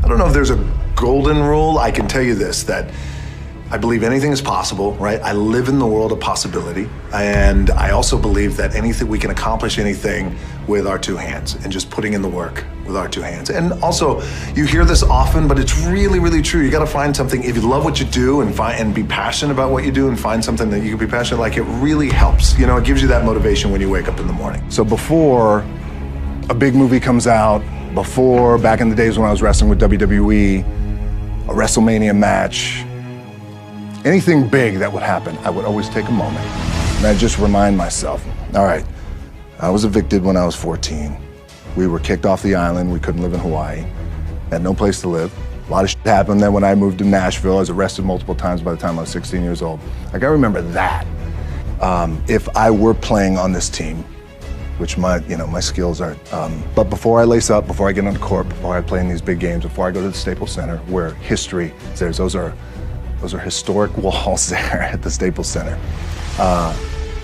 I don't know if there's a golden rule. I can tell you this, that I believe anything is possible, right? I live in the world of possibility. And I also believe that we can accomplish anything with our two hands and just putting in the work with our two hands. And also, you hear this often, but it's really, really true. You gotta find something, if you love what you do and be passionate about what you do and find something that you can be passionate, like, it really helps. You know, it gives you that motivation when you wake up in the morning. So before a big movie comes out, before, back in the days when I was wrestling with WWE, a WrestleMania match, anything big that would happen, I would always take a moment and I'd just remind myself, all right, I was evicted when I was 14. We were kicked off the island. We couldn't live in Hawaii. Had no place to live. A lot of shit happened. Then when I moved to Nashville, I was arrested multiple times by the time I was 16 years old. Like, I remember that. If I were playing on this team, which my skills are, but before I lace up, before I get on the court, before I play in these big games, before I go to the Staples Center, where history is there, those are historic walls there at the Staples Center.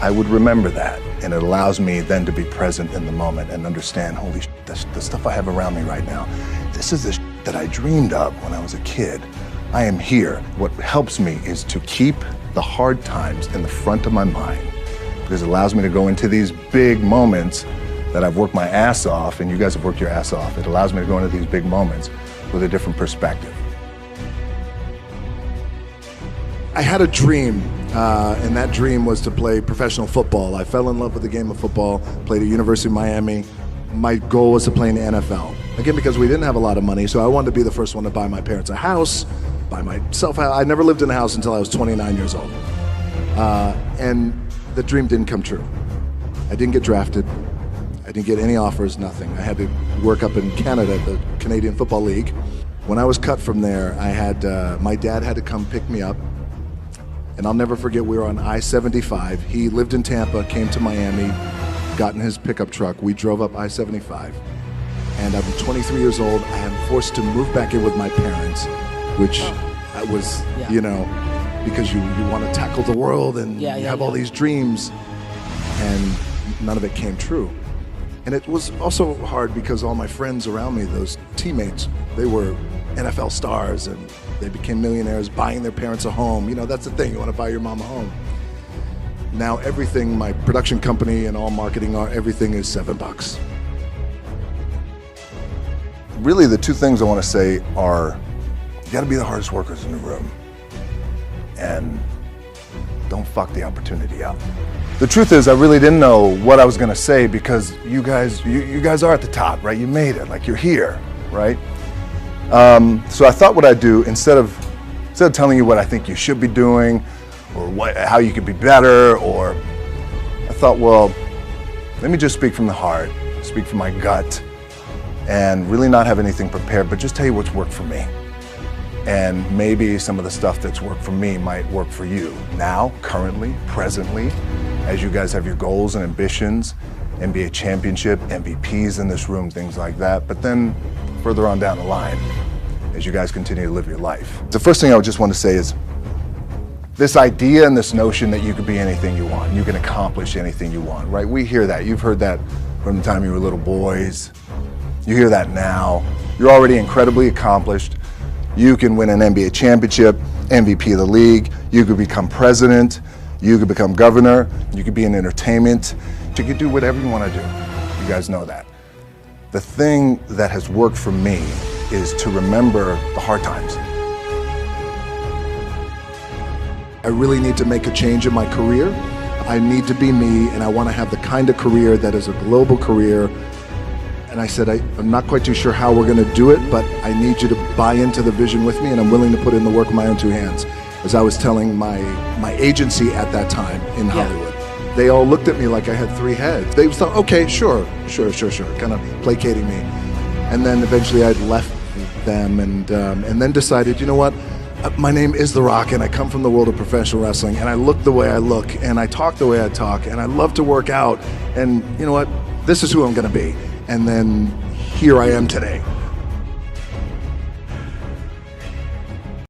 I would remember that, and it allows me then to be present in the moment and understand, holy shit, the stuff I have around me right now, this is the shit that I dreamed of when I was a kid. I am here. What helps me is to keep the hard times in the front of my mind, because it allows me to go into these big moments that I've worked my ass off, and you guys have worked your ass off. It allows me to go into these big moments with a different perspective. I had a dream, and that dream was to play professional football. I fell in love with the game of football, played at University of Miami. My goal was to play in the NFL. Again, because we didn't have a lot of money, so I wanted to be the first one to buy my parents a house, buy myself a house. I never lived in a house until I was 29 years old. And the dream didn't come true. I didn't get drafted. I didn't get any offers, nothing. I had to work up in Canada, the Canadian Football League. When I was cut from there, my dad had to come pick me up. And I'll never forget, we were on I-75. He lived in Tampa, came to Miami, got in his pickup truck. We drove up I-75. And I'm 23 years old. I am forced to move back in with my parents, which I was, because you want to tackle the world and you have all these dreams, and none of it came true. And it was also hard because all my friends around me, those teammates, they were NFL stars and they became millionaires buying their parents a home. You know, that's the thing, you want to buy your mom a home. Now everything, my production company and all marketing, everything is $7. Really, the two things I want to say are, you got to be the hardest workers in the room, and don't fuck the opportunity up. The truth is, I really didn't know what I was going to say, because you guys are at the top, right? You made it, like, you're here, right? So I thought what I'd do, instead of telling you what I think you should be doing, or how you could be better, or I thought, well, let me just speak from the heart, speak from my gut, and really not have anything prepared, but just tell you what's worked for me. And maybe some of the stuff that's worked for me might work for you now, currently, presently, as you guys have your goals and ambitions, NBA championship, MVPs in this room, things like that. But then further on down the line, as you guys continue to live your life. The first thing I would just want to say is, this idea and this notion that you could be anything you want, you can accomplish anything you want, right? We hear that. You've heard that from the time you were little boys. You hear that now. You're already incredibly accomplished. You can win an NBA championship, MVP of the league. You could become president. You could become governor. You could be in entertainment. You could do whatever you want to do. You guys know that. The thing that has worked for me is to remember the hard times. I really need to make a change in my career. I need to be me, and I want to have the kind of career that is a global career. And I said, I'm not quite too sure how we're going to do it, but I need you to buy into the vision with me, and I'm willing to put in the work with my own two hands. As I was telling my agency at that time in Hollywood, they all looked at me like I had three heads. They thought, okay, sure, kind of placating me. And then eventually I left them and then decided, you know what? My name is The Rock, and I come from the world of professional wrestling, and I look the way I look, and I talk the way I talk, and I love to work out, and you know what? This is who I'm going to be. And then here I am today.